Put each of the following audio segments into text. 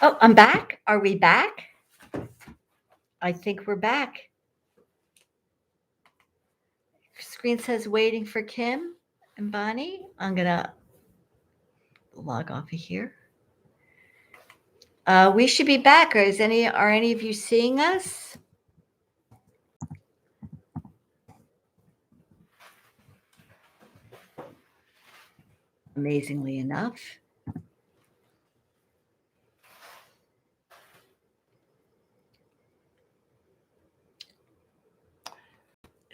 Oh, I'm back. Are we back? I think we're back. Screen says waiting for Kim and Bonnie. I'm gonna log off of here. We should be back. Are any of you seeing us? Amazingly enough.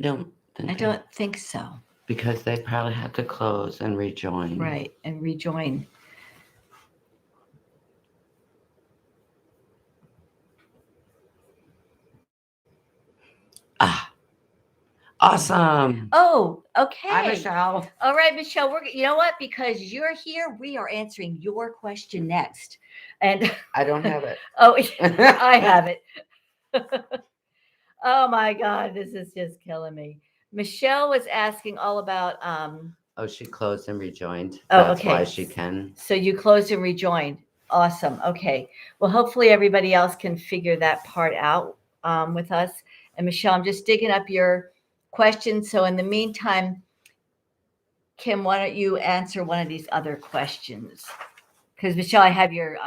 I don't think so. Because they probably had to close and rejoin. Right, and rejoin. Ah, awesome. Oh, okay. Hi, Michelle. All right, Michelle. You know what? Because you're here, we are answering your question next. And I don't have it. Oh, I have it. Oh my God, this is just killing me. Michelle was asking all about. Oh, she closed and rejoined. Oh, That's okay. why she can. So you closed and rejoined. Awesome. Okay. Well, hopefully everybody else can figure that part out with us. And Michelle, I'm just digging up your question. So in the meantime, Kim, why don't you answer one of these other questions? Because Michelle, I have your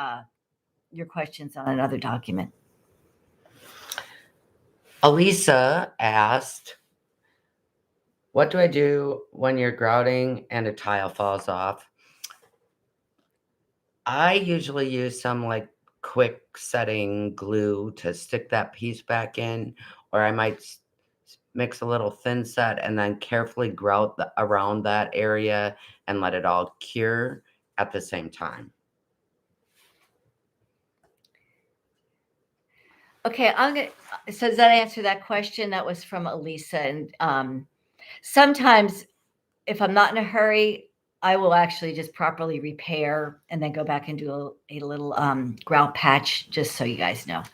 questions on another document. Elisa asked, what do I do when you're grouting and a tile falls off? I usually use some like quick setting glue to stick that piece back in, or I might mix a little thin set and then carefully grout around that area and let it all cure at the same time. Okay, so does that answer that question? That was from Elisa. And sometimes if I'm not in a hurry, I will actually just properly repair and then go back and do a little grout patch, just so you guys know.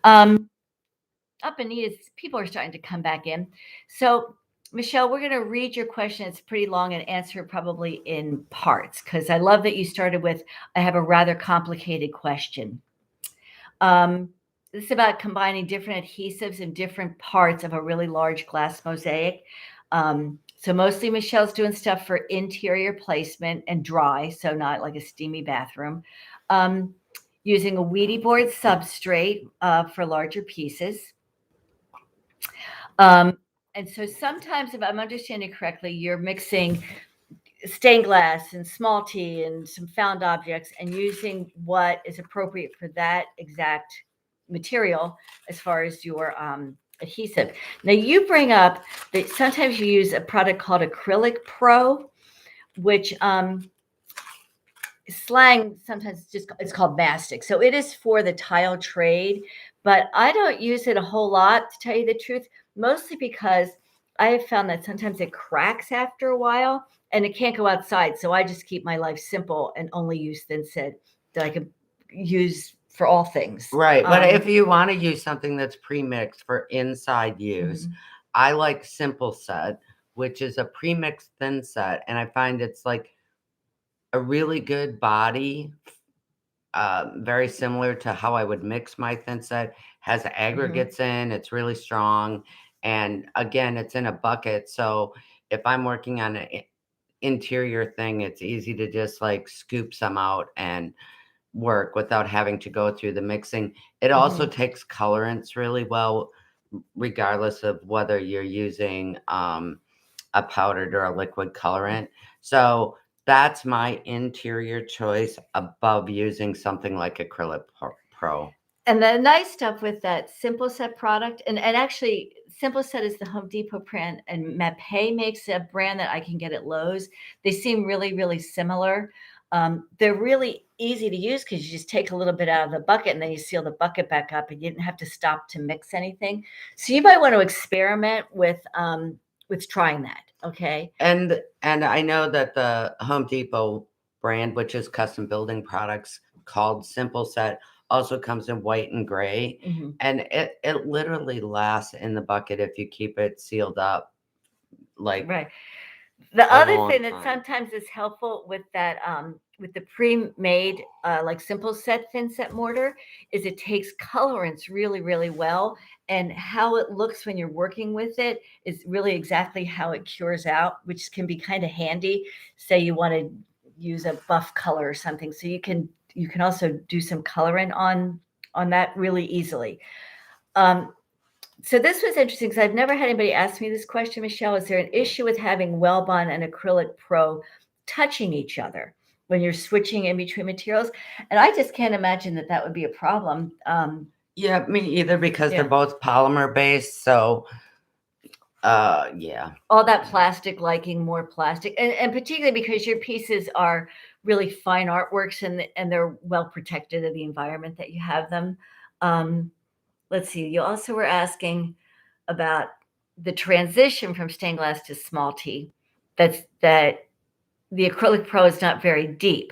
Up and neat, people are starting to come back in. So, Michelle, we're going to read your question. It's pretty long and answer it probably in parts, because I love that you started with, I have a rather complicated question. This is about combining different adhesives in different parts of a really large glass mosaic. So mostly Michelle's doing stuff for interior placement and dry, so not like a steamy bathroom. Using a Ouija board substrate for larger pieces. And so sometimes, if I'm understanding correctly, you're mixing stained glass and small T and some found objects and using what is appropriate for that exact material as far as your adhesive. Now you bring up that sometimes you use a product called Acrylic Pro, which slang sometimes it's called mastic. So it is for the tile trade, but I don't use it a whole lot, to tell you the truth, mostly because I have found that sometimes it cracks after a while and it can't go outside. So I just keep my life simple and only use thin set that I can use for all things. Right. But if you want to use something that's pre-mixed for inside use, I like Simple Set, which is a pre-mixed thin set. And I find it's like a really good body, very similar to how I would mix my thin set, has aggregates in, it's really strong. And again, it's in a bucket. So if I'm working on an interior thing, it's easy to just like scoop some out and work without having to go through the mixing. It also takes colorants really well, regardless of whether you're using a powdered or a liquid colorant. So that's my interior choice above using something like Acrylic Pro. And the nice stuff with that Simple Set product, and actually Simple Set is the Home Depot brand, and Mapei makes a brand that I can get at Lowe's. They seem really, really similar. They're really easy to use because you just take a little bit out of the bucket and then you seal the bucket back up and you didn't have to stop to mix anything. So you might want to experiment with trying that. Okay. And I know that the Home Depot brand, which is custom building products called Simple Set, also comes in white and gray. And it literally lasts in the bucket if you keep it sealed up. Like right. The other thing that sometimes is helpful with that with the pre-made like simple set thin set mortar is it takes colorants really, really well, and how it looks when you're working with it is really exactly how it cures out, which can be kind of handy. Say you want to use a buff color or something, so you can also do some colorant on that really easily. So this was interesting because I've never had anybody ask me this question, Michelle. Is there an issue with having Wellbond and Acrylic Pro touching each other when you're switching in between materials? And I just can't imagine that would be a problem. Yeah, me either, because Yeah. they're both polymer based. So, yeah. All that plastic liking more plastic, and particularly because your pieces are really fine artworks and they're well protected of the environment that you have them. Let's see. You also were asking about the transition from stained glass to small T. That the Acrylic Pro is not very deep.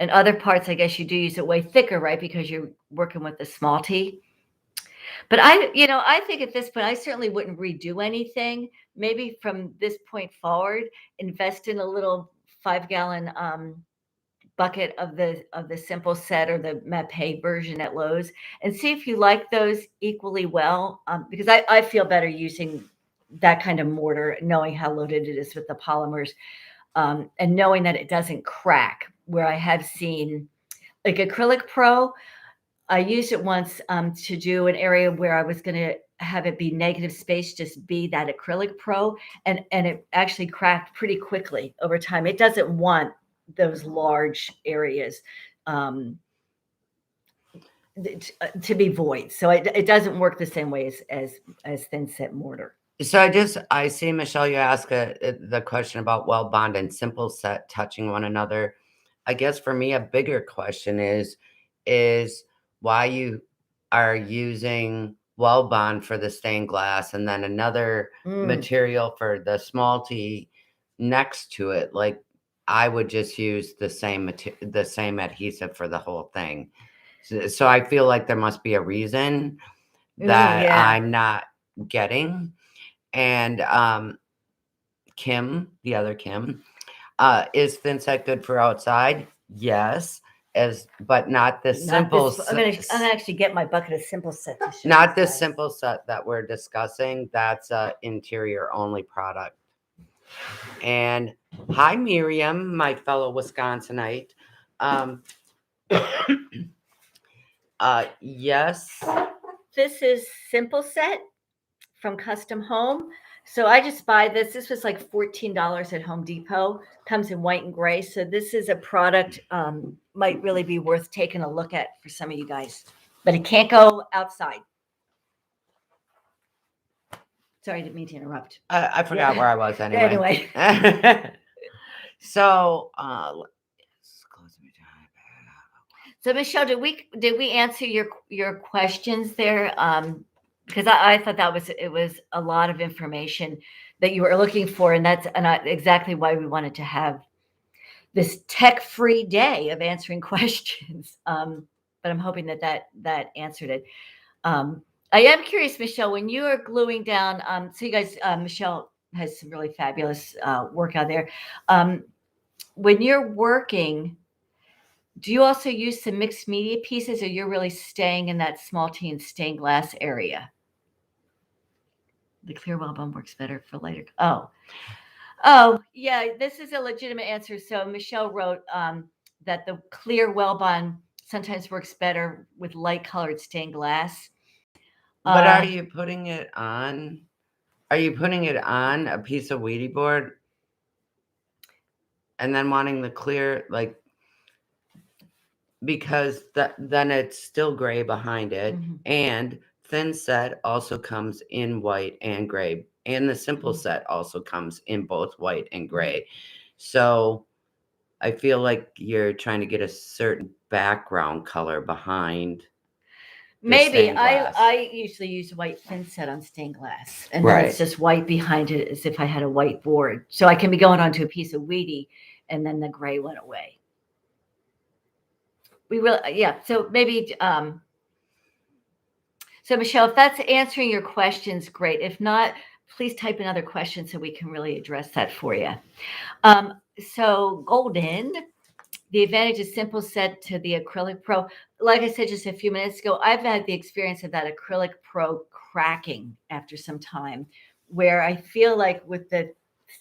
And other parts, I guess you do use it way thicker, right? Because you're working with the small T. But I think at this point, I certainly wouldn't redo anything. Maybe from this point forward, invest in a little 5-gallon bucket of the simple set or the Mapei version at Lowe's, and see if you like those equally well. Because I feel better using that kind of mortar, knowing how loaded it is with the polymers, and knowing that it doesn't crack. Where I have seen like Acrylic Pro, I used it once to do an area where I was going to have it be negative space, just be that Acrylic Pro, and it actually cracked pretty quickly over time. It doesn't want those large areas to be void, so it doesn't work the same way as thin set mortar. So I see, Michelle, you ask the question about well bond and simple set touching one another. I guess for me, a bigger question is why you are using well bond for the stained glass and then another material for the small T next to it. Like, I would just use the same adhesive for the whole thing. So I feel like there must be a reason that Yeah. I'm not getting. And Kim, the other Kim, is thin set good for outside? Yes, but not the simple. I'm gonna actually get my bucket of simple set. To show Not you this guys. simple set that we're discussing. That's a interior only product. And hi, Miriam, my fellow Wisconsinite. Yes. This is simple set from Custom Home. So I just buy this. This was like $14 at Home Depot. Comes in white and gray. So this is a product might really be worth taking a look at for some of you guys. But it can't go outside. Sorry, I didn't mean to interrupt. I forgot where I was anyway. Anyway. So let's close my time. So Michelle, did we answer your questions there? Because I thought it was a lot of information that you were looking for, and that's exactly why we wanted to have this tech-free day of answering questions. But I'm hoping that answered it. I am curious, Michelle, when you are gluing down. So you guys, Michelle has some really fabulous work out there. When you're working, do you also use some mixed media pieces, or you're really staying in that small T and stained glass area? The clear well bond works better for lighter. Oh, yeah. This is a legitimate answer. So Michelle wrote that the clear well bond sometimes works better with light colored stained glass. But are you putting it on? Are you putting it on a piece of Ouija board and then wanting the clear, like, because then it's still gray behind it, and thin set also comes in white and gray, and the simple set also comes in both white and gray. So I feel like you're trying to get a certain background color behind. Maybe I usually use white thin set on stained glass, and then it's just white behind it, as if I had a white board. So I can be going onto a piece of Wheatie, and then the gray went away. We will, yeah. So maybe, so Michelle, if that's answering your questions, great. If not, please type in other questions so we can really address that for you. So Golden, the advantage of simple set to the acrylic pro. Like I said just a few minutes ago, I've had the experience of that acrylic pro cracking after some time, where I feel like with the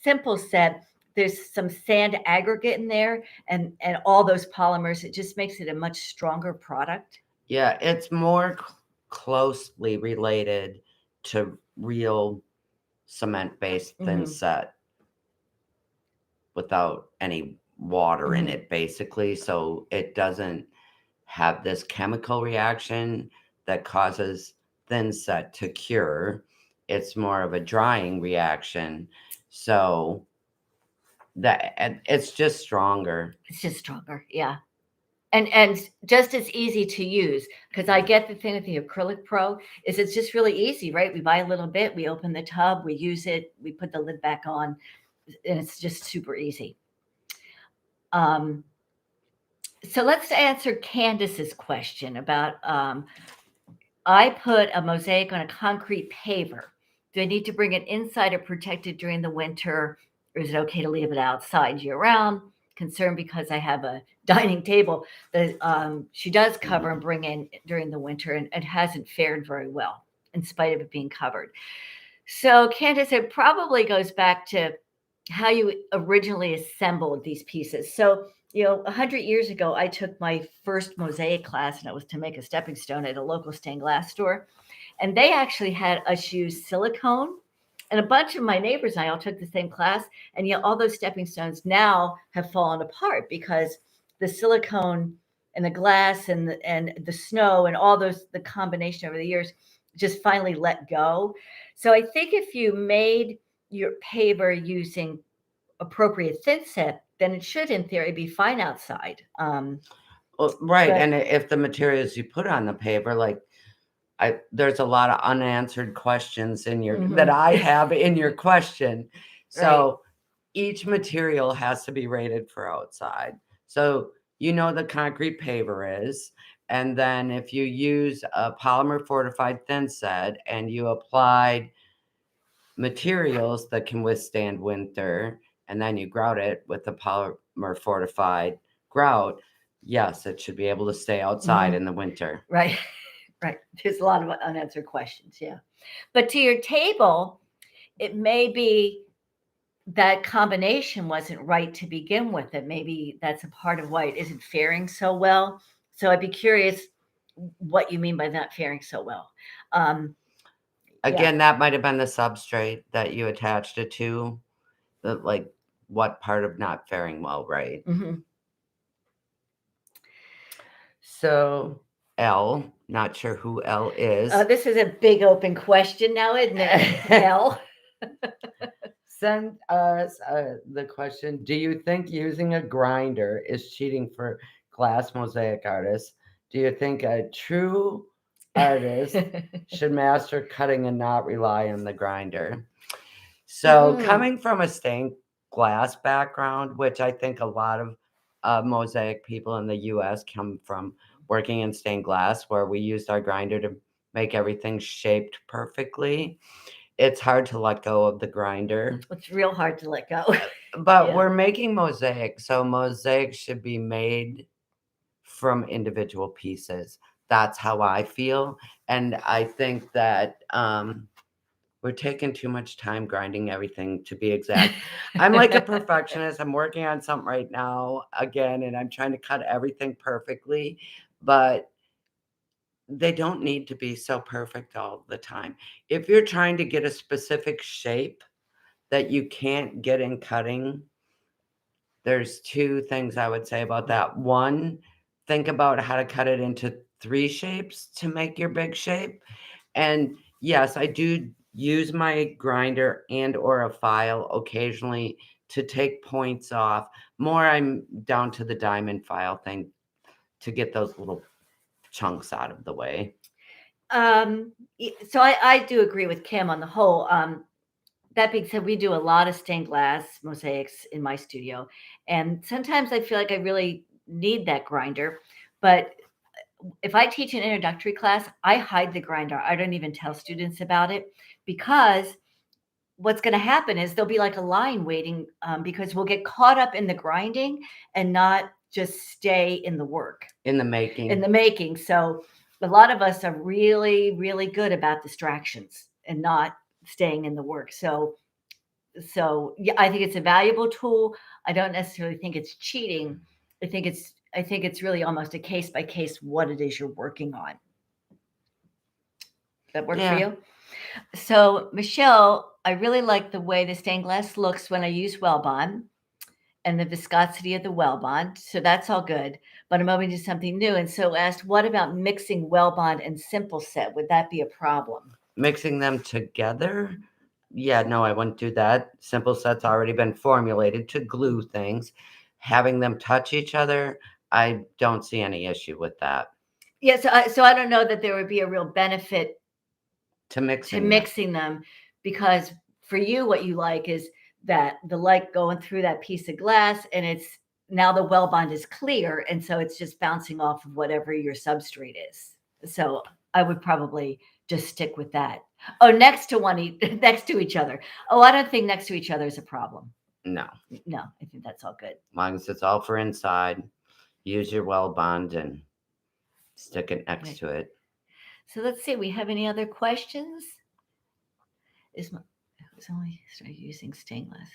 simple set, there's some sand aggregate in there and all those polymers. It just makes it a much stronger product. Yeah, it's more closely related to real cement-based thin Mm-hmm. set without any water in Mm-hmm. it, basically. So it doesn't have this chemical reaction that causes thin set to cure. It's more of a drying reaction. So and it's just stronger. It's just stronger, yeah. And just as easy to use, because I get the thing with the acrylic pro is it's just really easy, right? We buy a little bit, we open the tub, we use it, we put the lid back on, and it's just super easy. Um, so let's answer Candace's question about I put a mosaic on a concrete paver. Do I need to bring it inside or protect it during the winter, or is it okay to leave it outside year round? Concerned because I have a dining table that she does cover and bring in during the winter, and it hasn't fared very well in spite of it being covered. So, Candace, it probably goes back to how you originally assembled these pieces. So, 100 years ago, I took my first mosaic class, and it was to make a stepping stone at a local stained glass store. And they actually had us use silicone. And a bunch of my neighbors and I all took the same class. And yet, all those stepping stones now have fallen apart because the silicone and the glass and the snow and all those, the combination over the years just finally let go. So I think if you made your paver using appropriate thin set, then it should, in theory, be fine outside. Well, right. But And if the materials you put on the paper, like there's a lot of unanswered questions in that I have in your question. right. So each material has to be rated for outside. So the concrete paver is. And then if you use a polymer fortified thin set and you applied materials that can withstand winter, and then you grout it with the polymer fortified grout, yes, it should be able to stay outside in the winter. Right. Right. There's a lot of unanswered questions. Yeah. But to your table, it may be that combination wasn't right to begin with. And maybe that's a part of why it isn't faring so well. So I'd be curious what you mean by not faring so well. Again, that might have been the substrate that you attached it to. Like what part of not faring well, right? Mm-hmm. So L, not sure who L is. This is a big open question now, isn't it? L. Send us the question. Do you think using a grinder is cheating for glass mosaic artists? Do you think a true artist should master cutting and not rely on the grinder? So coming from a stained glass background, which I think a lot of mosaic people in the US come from working in stained glass, where we used our grinder to make everything shaped perfectly. It's hard to let go of the grinder. It's real hard to let go. But we're making mosaic, so mosaic should be made from individual pieces. That's how I feel. And I think that we're taking too much time grinding everything to be exact. I'm like a perfectionist. I'm working on something right now again, and I'm trying to cut everything perfectly, but they don't need to be so perfect all the time. If you're trying to get a specific shape that you can't get in cutting, there's two things I would say about that. One, think about how to cut it into 3 shapes to make your big shape. And yes, I do use my grinder and or a file occasionally to take points off. More, I'm down to the diamond file thing to get those little chunks out of the way. So I do agree with Kim on the whole. That being said, we do a lot of stained glass mosaics in my studio. And sometimes I feel like I really need that grinder. But if I teach an introductory class, I hide the grinder. I don't even tell students about it, because what's going to happen is there'll be like a line waiting, because we'll get caught up in the grinding and not just stay in the work, in the making. in the making. So a lot of us are really, really good about distractions and not staying in the work. So yeah, I think it's a valuable tool. I don't necessarily think it's cheating. I think it's really almost a case by case what it is you're working on. That work for Yeah. you? So Michelle, I really like the way the stained glass looks when I use Well Bond and the viscosity of the Well Bond. So that's all good. But I'm moving to something new. And so asked, what about mixing Well Bond and Simple Set? Would that be a problem? Mixing them together? Yeah, no, I wouldn't do that. Simple Set's already been formulated to glue things. Having them touch each other, I don't see any issue with that. Yeah, so I don't know that there would be a real benefit To to mixing them. mixing them, because for you, what you like is that the light going through that piece of glass, and it's now the Well Bond is clear, and so it's just bouncing off of whatever your substrate is. So I would probably just stick with that. Oh, next to next to each other. Oh, I don't think next to each other is a problem. No, No, I think that's all good. as long as it's all for inside, use your Well Bond and stick it next Right. to it. So let's see. We have any other questions? It's only started using stainless.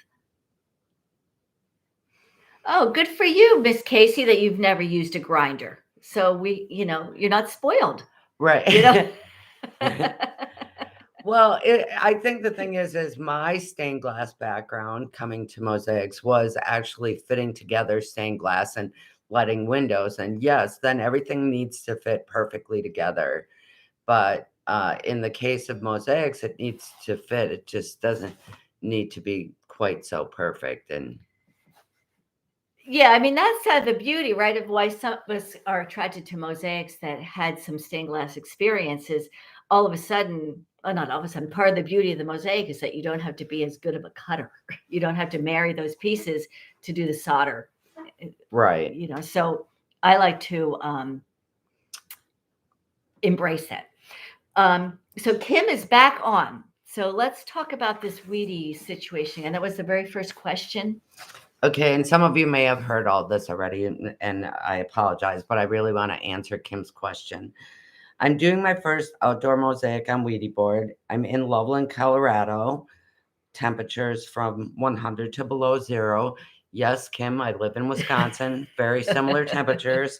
Oh, good for you, Miss Casey, that you've never used a grinder. So you're not spoiled. Right. You know. Well, I think the thing is my stained glass background coming to Mosaics was actually fitting together stained glass and letting windows. And yes, then everything needs to fit perfectly together. But in the case of Mosaics, it needs to fit. It just doesn't need to be quite so perfect. And Yeah, I mean that's the beauty, right, of why some of us are attracted to mosaics that had some stained glass experiences. All of a sudden, not all of a sudden, part of the beauty of the mosaic is that you don't have to be as good of a cutter. You don't have to marry those pieces to do the solder. right. So I like to embrace that. So Kim is back on. So let's talk about this weedy situation. And that was the very first question. Okay, and some of you may have heard all this already, and I apologize, but I really want to answer Kim's question. I'm doing my first outdoor mosaic on Weedy board. I'm in Loveland, Colorado. Temperatures from 100 to below zero. Yes, Kim, I live in Wisconsin. Very similar temperatures.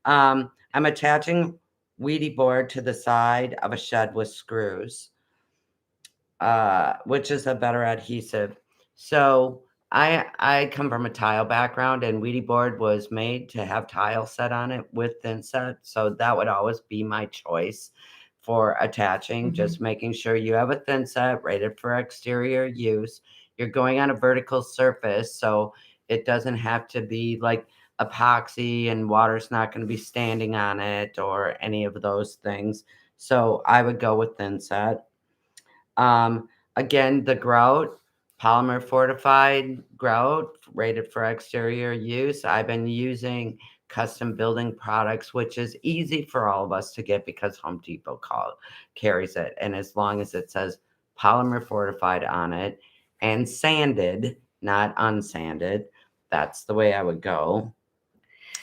I'm attaching Weedy board to the side of a shed with screws, which is a better adhesive. So I come from a tile background, and Weedy board was made to have tile set on it with thin set. So that would always be my choice for attaching. Just making sure you have a thin set rated for exterior use. You're going on a vertical surface, so it doesn't have to be like epoxy and water's not going to be standing on it or any of those things. So I would go with thin set. Again, the grout, polymer fortified grout, rated for exterior use. I've been using custom building products, which is easy for all of us to get because Home Depot carries it. And as long as it says polymer fortified on it and sanded, not unsanded, that's the way I would go.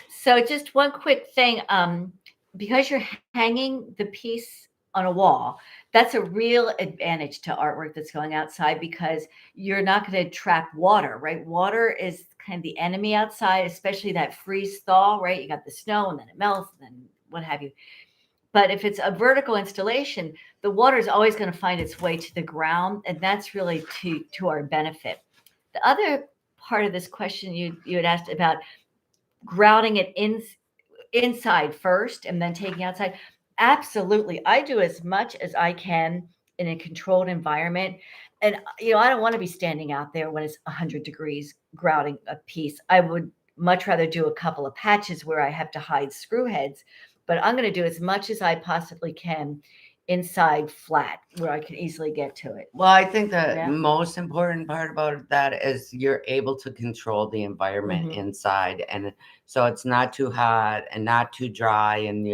So just one quick thing, because you're hanging the piece on a wall, that's a real advantage to artwork that's going outside, because you're not going to trap water, right? Water is kind of the enemy outside, especially that freeze thaw, right? You got the snow and then it melts and then what have you. But if it's a vertical installation, the water is always going to find its way to the ground, and that's really to our benefit. The other part of this question you had asked about grouting it inside first and then taking outside. Absolutely. I do as much as I can in a controlled environment. And, I don't want to be standing out there when it's 100 degrees grouting a piece. I would much rather do a couple of patches where I have to hide screw heads, but I'm going to do as much as I possibly can inside flat where I can easily get to it. Well, I think the most important part about that is you're able to control the environment inside, and so it's not too hot and not too dry, and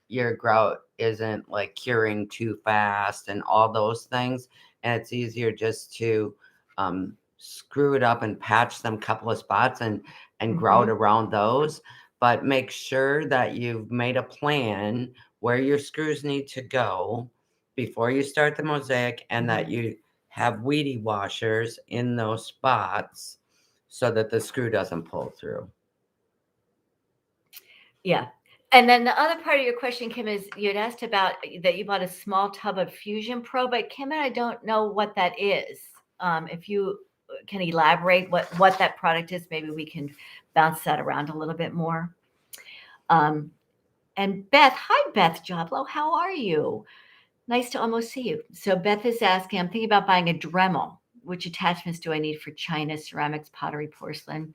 your grout isn't like curing too fast and all those things. And it's easier just to screw it up and patch them couple of spots, and and grout around those. But make sure that you've made a plan where your screws need to go before you start the mosaic, and that you have weedy washers in those spots so that the screw doesn't pull through. Yeah. And then the other part of your question, Kim, is you had asked about that you bought a small tub of Fusion Pro, but Kim and I don't know what that is. If you can elaborate what that product is, maybe we can bounce that around a little bit more. And Beth, hi Beth Joblo, how are you? Nice to almost see you. So Beth is asking, I'm thinking about buying a Dremel. Which attachments do I need for china, ceramics, pottery, porcelain?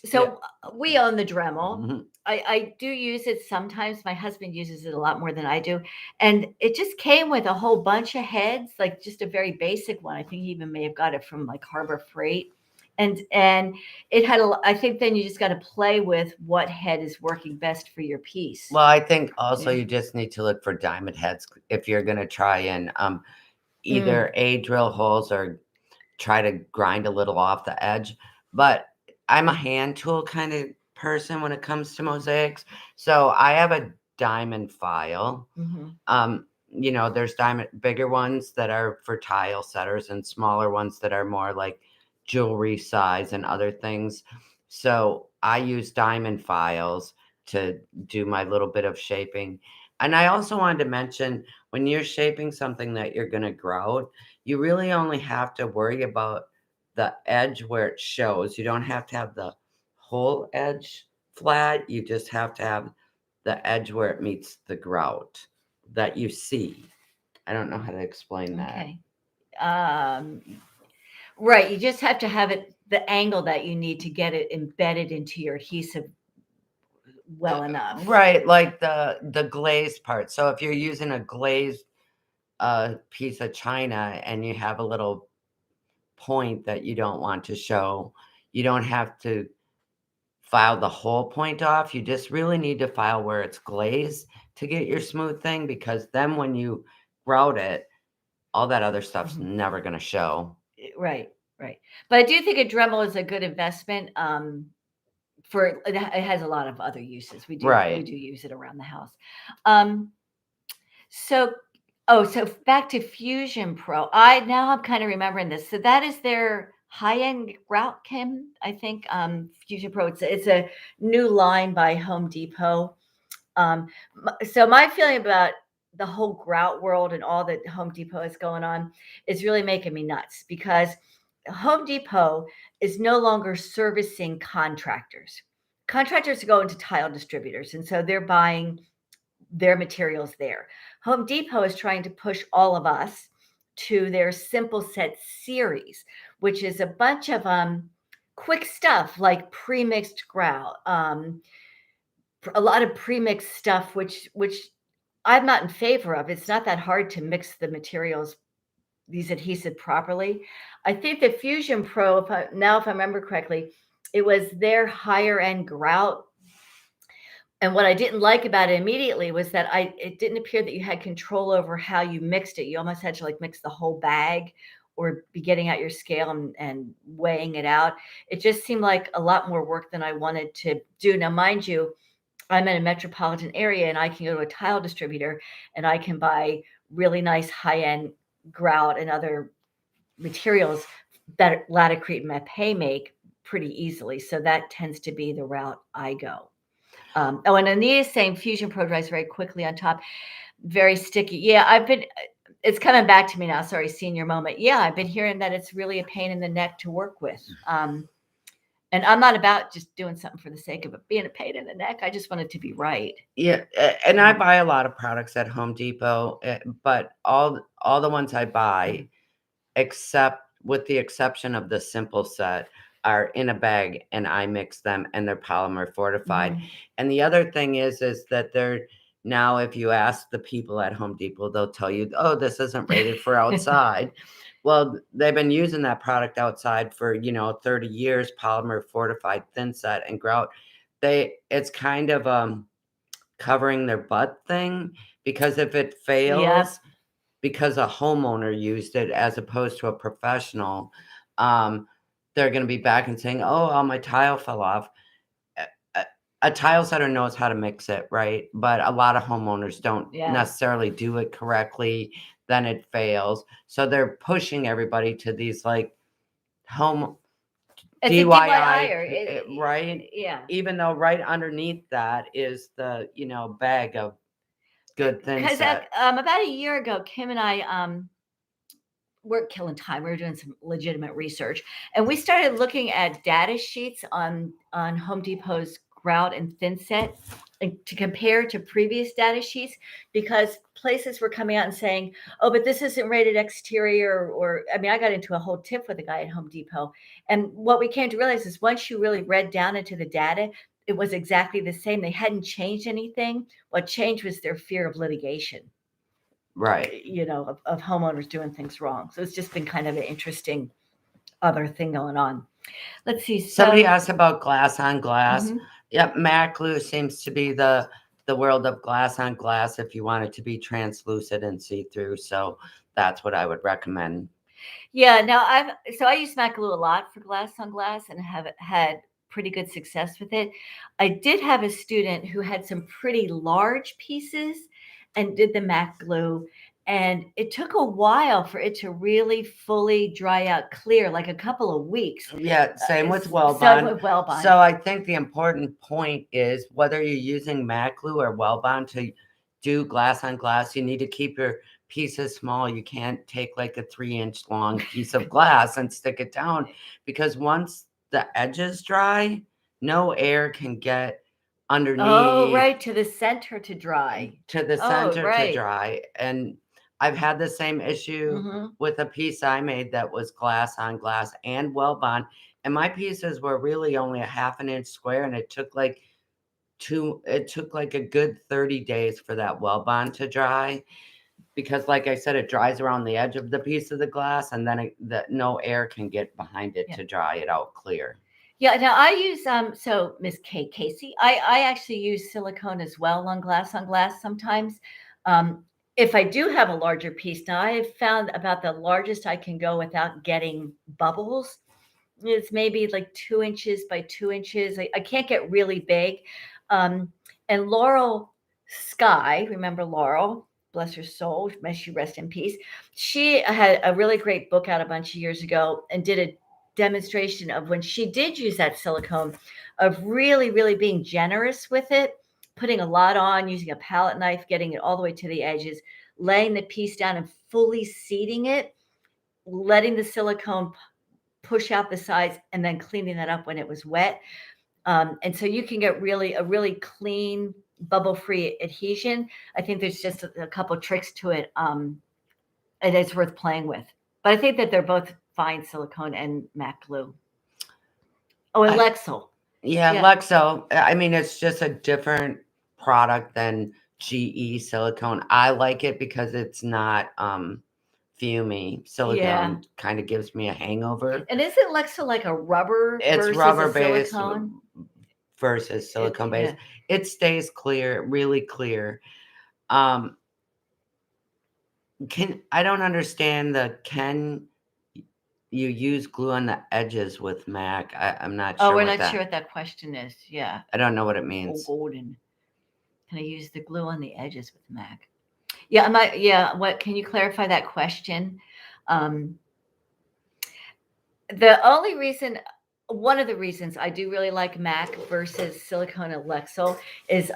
So we own the Dremel. I do use it sometimes. My husband uses it a lot more than I do. And it just came with a whole bunch of heads, like just a very basic one. I think he even may have got it from like Harbor Freight. And it had I think then you just got to play with what head is working best for your piece. Well, I think also you just need to look for diamond heads if you're going to try and either drill holes or try to grind a little off the edge. But I'm a hand tool kind of person when it comes to mosaics. So I have a diamond file. There's bigger ones that are for tile setters and smaller ones that are more like jewelry size and other things. So I use diamond files to do my little bit of shaping. And I also wanted to mention, when you're shaping something that you're going to grout, you really only have to worry about the edge where it shows. You don't have to have the whole edge flat. You just have to have the edge where it meets the grout that you see. I don't know how to explain that. Okay. Right. You just have to have it the angle that you need to get it embedded into your adhesive well enough. Right, like the glazed part. So if you're using a glazed piece of china and you have a little point that you don't want to show, you don't have to file the whole point off. You just really need to file where it's glazed to get your smooth thing, because then when you grout it, all that other stuff's never going to show. Right. But I do think a Dremel is a good investment. For it has a lot of other uses. We do use it around the house. So back to Fusion Pro. I'm kind of remembering this. So that is their high-end grout, Kim. I think Fusion Pro. It's a new line by Home Depot. So my feeling about the whole grout world and all that Home Depot is going on is really making me nuts, because Home Depot is no longer servicing contractors. Contractors go into tile distributors, and so they're buying their materials there. Home Depot is trying to push all of us to their Simple Set series, which is a bunch of quick stuff like pre-mixed grout, a lot of pre-mixed stuff, which I'm not in favor of. It's not that hard to mix the materials, these adhesive, properly. I think the Fusion Pro, if I remember correctly, it was their higher end grout. And what I didn't like about it immediately was that it didn't appear that you had control over how you mixed it. You almost had to like mix the whole bag or be getting out your scale and weighing it out. It just seemed like a lot more work than I wanted to do. Now, mind you, I'm in a metropolitan area and I can go to a tile distributor and I can buy really nice high-end grout and other materials that Laticrete and Mapei make pretty easily. So that tends to be the route I go. And Anita's saying Fusion Pro dries very quickly on top, very sticky. Yeah, it's coming back to me now. Sorry, senior moment. Yeah, I've been hearing that it's really a pain in the neck to work with. And I'm not about just doing something for the sake of it being a pain in the neck. I just want it to be right. Yeah, and I buy a lot of products at Home Depot, but all the ones I buy, except with the exception of the Simple Set, are in a bag and I mix them and they're polymer fortified. And the other thing is that they're now, if you ask the people at Home Depot, they'll tell you, oh, this isn't rated for outside. Well, they've been using that product outside for 30 years, polymer fortified thin set and grout. It's kind of covering their butt thing, because if it fails, because a homeowner used it as opposed to a professional, they're going to be back and saying, oh, my tile fell off. A tile setter knows how to mix it, right? But a lot of homeowners don't necessarily do it correctly. Then it fails. So they're pushing everybody to these like home DIY, right? Yeah. Even though right underneath that is the, bag of good thin set. About a year ago, Kim and I we're killing time. We were doing some legitimate research, and we started looking at data sheets on Home Depot's grout and thin set to compare to previous data sheets, because places were coming out and saying, oh, but this isn't rated exterior, or I mean, I got into a whole tiff with a guy at Home Depot. And what we came to realize is once you really read down into the data, it was exactly the same. They hadn't changed anything. What changed was their fear of litigation. Right. Of homeowners doing things wrong. So it's just been kind of an interesting other thing going on. Let's see. Somebody asked about glass on glass. Mm-hmm. Yep, Mac glue seems to be the world of glass on glass if you want it to be translucent and see-through. So that's what I would recommend. Yeah, now I use Mac glue a lot for glass on glass and have had pretty good success with it. I did have a student who had some pretty large pieces and did the Mac glue, and it took a while for it to really fully dry out clear, like a couple of weeks. Yeah, same with Weld Same Bond. with Weld Bond. So I think the important point is whether you're using Mac glue or Weld Bond to do glass on glass, you need to keep your pieces small. You can't take like a 3-inch long piece of glass and stick it down, because once the edges dry, no air can get underneath. Oh, right, to the center to dry. To the center to dry. And I've had the same issue with a piece I made that was glass on glass and Weld Bond. And my pieces were really only a 1/2 inch square, and it took like a good 30 days for that Weld Bond to dry, because like I said, it dries around the edge of the piece of the glass, and then no air can get behind it to dry it out clear. Yeah, now I use so Miss Casey, I actually use silicone as well on glass sometimes. If I do have a larger piece, now I have found about the largest I can go without getting bubbles. It's maybe like 2 inches by 2 inches. I can't get really big. And Laurel Sky, remember Laurel? Bless her soul, may she rest in peace. She had a really great book out a bunch of years ago and did a demonstration of when she did use that silicone, of really, really being generous with it, putting a lot on, using a palette knife, getting it all the way to the edges, laying the piece down and fully seating it, letting the silicone push out the sides, and then cleaning that up when it was wet. And so you can get a really clean, bubble-free adhesion. I think there's just a couple tricks to it, and it's worth playing with. But I think that they're both fine, silicone and Mac glue. Oh, and Lexol. Yeah, Lexol. I mean, it's just a different product than GE silicone. I like it because it's not fumey. Silicone kind of gives me a hangover. And isn't Lexol like a rubber? It's rubber-based versus silicone-based. It stays clear, really clear. I don't understand can you use glue on the edges with Mac? I'm not sure. Oh, we're not sure what that question is. Yeah. I don't know what it means. Oh, golden. Can I use the glue on the edges with Mac? Yeah, what can you clarify that question? One of the reasons I do really like Mac versus silicone and Lexol is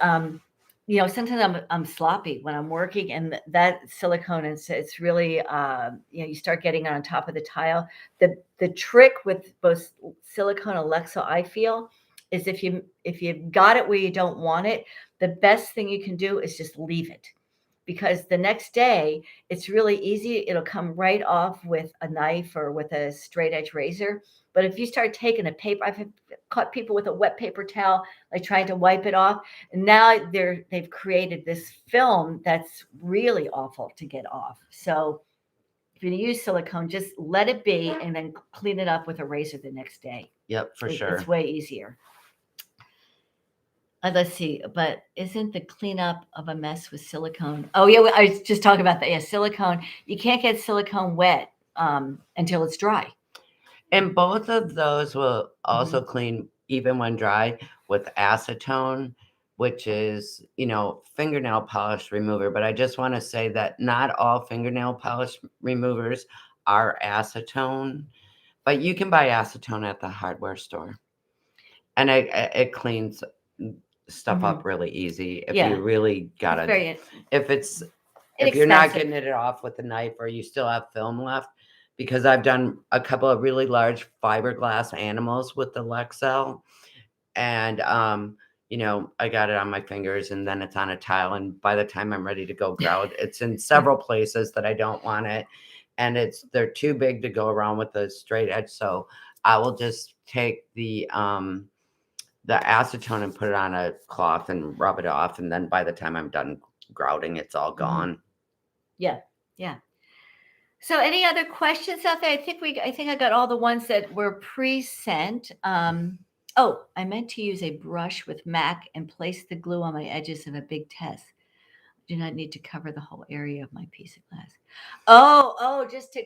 sometimes I'm sloppy when I'm working, and that silicone it's really you start getting it on top of the tile. The trick with both silicone and Lexol, I feel, is if you've got it where you don't want it, the best thing you can do is just leave it, because the next day it's really easy. It'll come right off with a knife or with a straight edge razor. But if you start taking a paper, I've caught people with a wet paper towel, like trying to wipe it off. And now they've created this film that's really awful to get off. So if you use silicone, just let it be and then clean it up with a razor the next day. Yep, for sure. It's way easier. Let's see, but isn't the cleanup of a mess with silicone? Oh, yeah, I was just talking about that. Yeah, silicone. You can't get silicone wet until it's dry. And both of those will also Mhm. clean even when dry with acetone, which is, fingernail polish remover. But I just want to say that not all fingernail polish removers are acetone, but you can buy acetone at the hardware store. And it cleans stuff up Mhm. really easy if you Yeah, really it's gotta. very If it's if you're not inexpensive. getting it off with a knife or you still have film left, because I've done a couple of really large fiberglass animals with the Lexel, and I got it on my fingers, and then it's on a tile, and by the time I'm ready to go grout, it's in several places that I don't want it, and they're too big to go around with a straight edge, so I will just take the acetone and put it on a cloth and rub it off, and then by the time I'm done grouting, it's all Mhm. gone. Yeah, yeah. So any other questions out there? I think I got all the ones that were pre-sent. Oh, I meant to use a brush with MAC and place the glue on my edges of a big test. Do not need to cover the whole area of my piece of glass. Oh, just to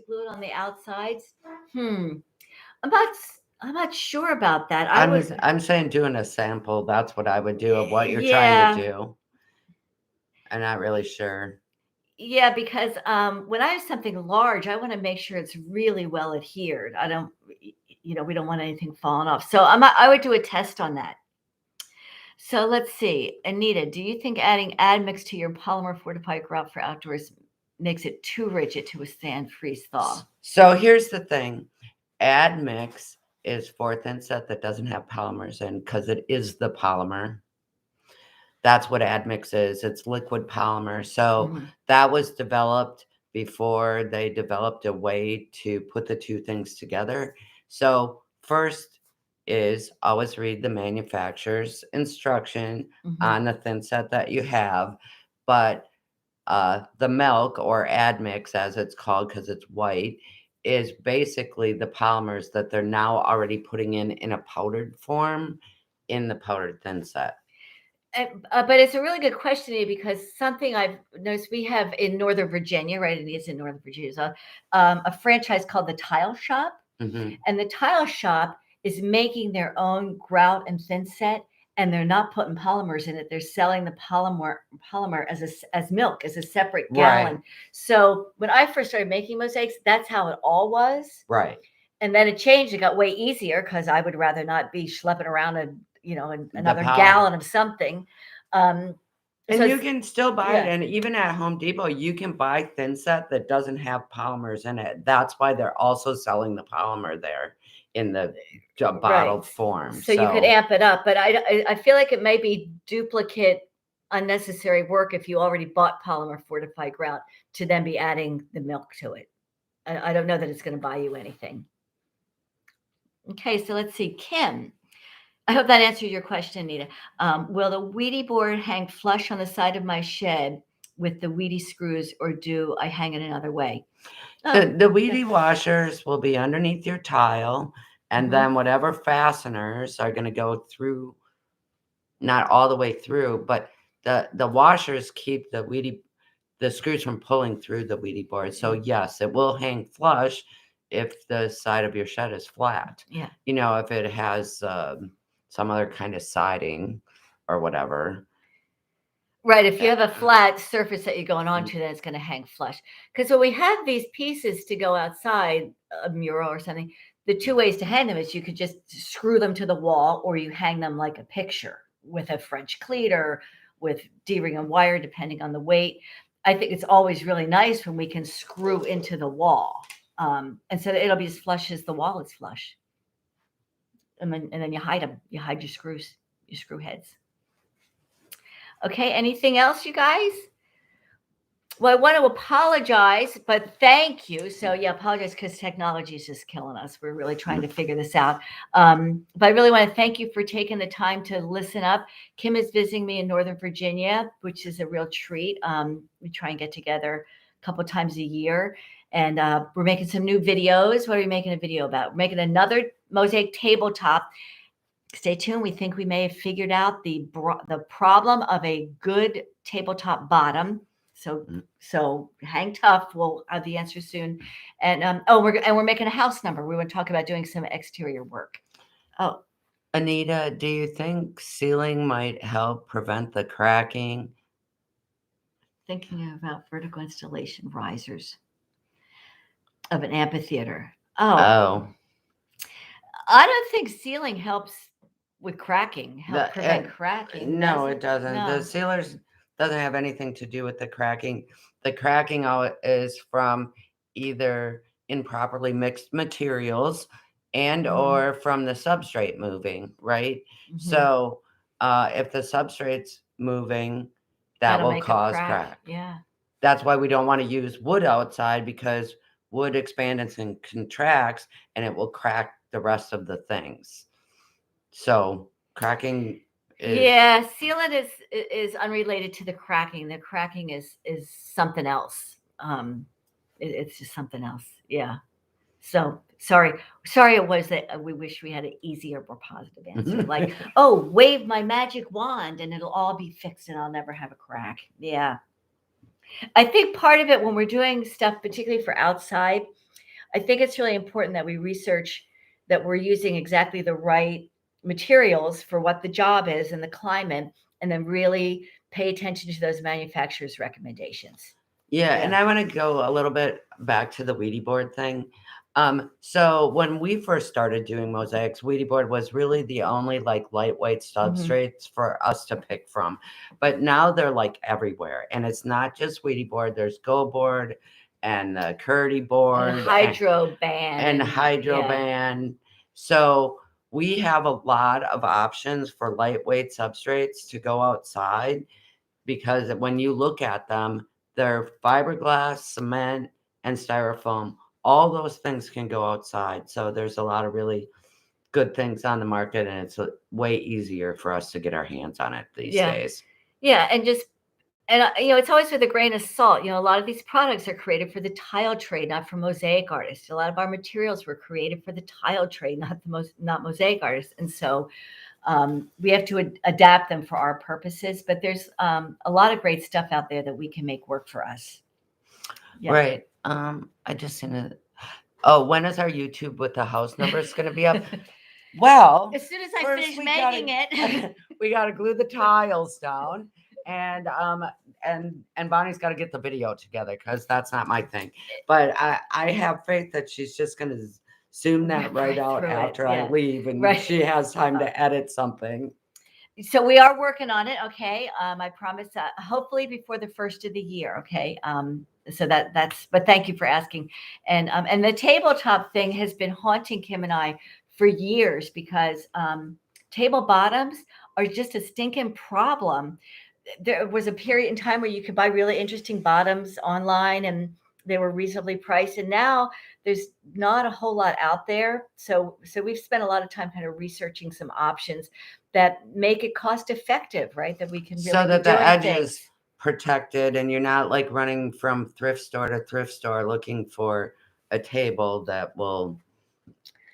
glue it on the outsides. Hmm. I'm not I'm not sure about that. I would I'm saying doing a sample. That's what I would do of what you're trying to yeah. do. I'm not really sure. Yeah, because when I have something large, I want to make sure it's really well adhered. I don't, we don't want anything falling off. So I would do a test on that. So let's see, Anita, do you think adding admix to your polymer fortified grout for outdoors makes it too rigid to withstand freeze thaw? So here's the thing. Admix is for thin set that doesn't have polymers in because it is the polymer. That's what admix is. It's liquid polymer. So Mhm. that was developed before they developed a way to put the two things together. So first is always read the manufacturer's instruction Mhm. on the thin set that you have. But the milk or admix, as it's called because it's white, is basically the polymers that they're now already putting in a powdered form in the powdered thin set. But it's a really good question Anita, because something I've noticed we have in Northern Virginia, right? It is in Northern Virginia, so, a franchise called the Tile Shop. Hmm. And the tile shop is making their own grout and thin set, and they're not putting polymers in it. They're selling the polymer as milk, as a separate Right, gallon. So when I first started making mosaics, that's how it all was. right. And then it changed. It got way easier because I would rather not be schlepping around The another power. gallon of something. Um, so And you it's can still buy it, yeah, and even at Home Depot, you can buy thin set that doesn't have polymers in it. That's why they're also selling the polymer there in the right. bottled form. So you could So, amp it up, but I feel like it may be duplicate unnecessary work if you already bought polymer fortified grout to then be adding the milk to it. I don't know that it's going to buy you anything. Okay, so let's see. Kim, I hope that answered your question, Nita. Will the Wheatie board hang flush on the side of my shed with the Wheatie screws, or do I hang it another way? the, Oh, the okay. weedy washers will be underneath your tile, and Mm-hmm. then whatever fasteners are going to go through, not all the way through, but the washers keep the screws from pulling through the weedy board. So yes, it will hang flush if the side of your shed is flat. Yeah. If it has some other kind of siding or whatever. Right, if you have a Uh, flat surface that you're going mm, onto, then it's gonna hang flush. Because when we have these pieces to go outside, a mural or something, the 2 ways to hang them is you could just screw them to the wall, or you hang them like a picture with a French cleat or with D-ring and wire, depending on the weight. I think it's always really nice when we can screw into the wall, and so that it'll be as flush as the wall is flush. And then you hide them. You hide your screw heads. Okay, anything else, you guys? Well, I want to apologize, but thank you. So, yeah, apologize because technology is just killing us. We're really trying to figure this out. But I really want to thank you for taking the time to listen up. Kim is visiting me in Northern Virginia, which is a real treat. We try and get together a couple times a year, and we're making some new videos. What are we making a video about? We're making another mosaic tabletop. Stay tuned. We think we may have figured out the problem of a good tabletop bottom. So hang tough. We'll have the answer soon. And we're making a house number. We want to talk about doing some exterior work. Oh, Anita, do you think sealing might help prevent the cracking? thinking about vertical installation risers of an amphitheater. Oh, I don't think sealing helps with cracking. Prevent cracking. No, it doesn't. The No. sealers doesn't have anything to do with the cracking. The cracking is from either improperly mixed materials and or from the substrate moving, right? So if the substrate's moving, that That'll will make a cause crack. Yeah. That's why we don't want to use wood outside, because wood expands and contracts and it will crack the rest of the things. So cracking Yeah, sealant is unrelated to the cracking. The cracking is something else. It's just something else. Yeah. So sorry it was that we wish we had an easier, more positive answer. Like, oh, wave my magic wand and it'll all be fixed and I'll never have a crack. Yeah. I think part of it when we're doing stuff, particularly for outside, I think it's really important that we research that we're using exactly the right materials for what the job is and the climate, and then really pay attention to those manufacturers' recommendations. Yeah, and I want to go a little bit back to the Ouija board thing. So when we first started doing mosaics, Ouija board was really the only like lightweight substrates for us to pick from. But now they're like everywhere, and it's not just Ouija board. There's Go board and the Curdy board and hydro band and hydro band. So we have a lot of options for lightweight substrates to go outside, because when you look at them, they're fiberglass, cement, and styrofoam. All those things can go outside. So there's a lot of really good things on the market, and it's way easier for us to get our hands on it these days. Yeah, and it's always with a grain of salt. A lot of these products are created for the tile trade, not for mosaic artists. A lot of our materials were created for the tile trade, not mosaic artists. And so we have to adapt them for our purposes. But there's a lot of great stuff out there that we can make work for us. Yeah. Right. I just seen it. Oh, when is our YouTube with the house numbers going to be up? Well, as soon as I finish making it, we got to glue the tiles down, and Bonnie's got to get the video together, because that's not my thing. But I have faith that she's just going to zoom that right out after I leave, and she has time to edit something. So we are working on it. Okay. I promise hopefully before the first of the year. Okay. So but thank you for asking. And the tabletop thing has been haunting Kim and I for years, because table bottoms are just a stinking problem. There was a period in time where you could buy really interesting bottoms online and they were reasonably priced. And now there's not a whole lot out there. So we've spent a lot of time kind of researching some options that make it cost effective, right? That we can really so that the edge is protected and you're not like running from thrift store to thrift store looking for a table that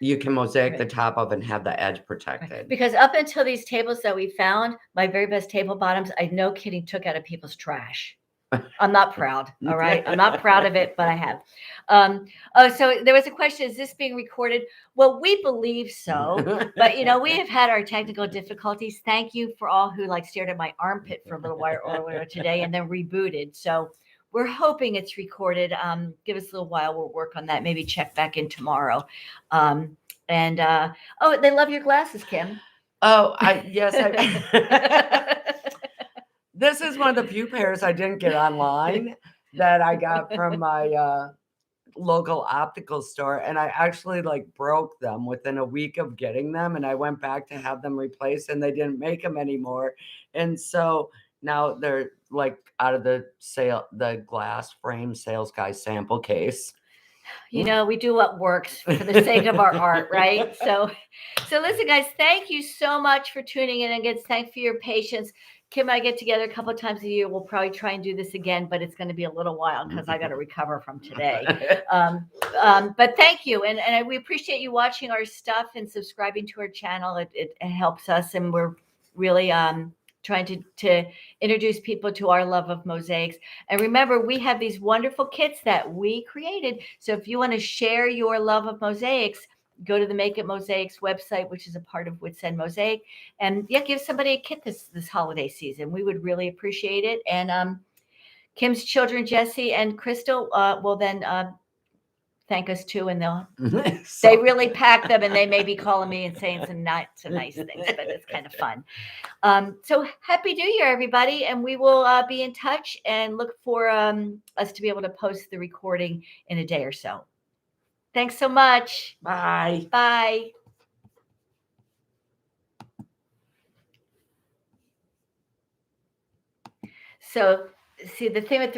you can mosaic the top of and have the edge protected. Because up until these tables that we found, my very best table bottoms, I no kidding took out of people's trash. I'm not proud. All right. I'm not proud of it, but I have. So there was a question, is this being recorded? Well, we believe so, but we have had our technical difficulties. Thank you for all who stared at my armpit for a little while earlier today and then rebooted. So we're hoping it's recorded. Give us a little while. We'll work on that. Maybe check back in tomorrow. They love your glasses, Kim. Oh, yes. This is one of the few pairs I didn't get online that I got from my local optical store. And I actually broke them within a week of getting them. And I went back to have them replaced and they didn't make them anymore. And so now they're out of the glass frame sales guy sample case. We do what works for the sake of our art, right? So listen, guys, thank you so much for tuning in. Again, thanks for your patience. Kim and I get together a couple of times a year. We'll probably try and do this again, but it's going to be a little while because I got to recover from today. But thank you. And we appreciate you watching our stuff and subscribing to our channel. It helps us, and we're really trying to introduce people to our love of mosaics. And remember, we have these wonderful kits that we created. So if you want to share your love of mosaics, go to the Make It Mosaics website, which is a part of Wits End Mosaic, and give somebody a kit this holiday season. We would really appreciate it. And Kim's children, Jesse and Crystal, will then thank us too, and they really pack them, and they may be calling me and saying some nice things, but it's kind of fun. So happy New Year, everybody, and we will be in touch and look for us to be able to post the recording in a day or so. Thanks so much. Bye. Bye. So, see, the thing with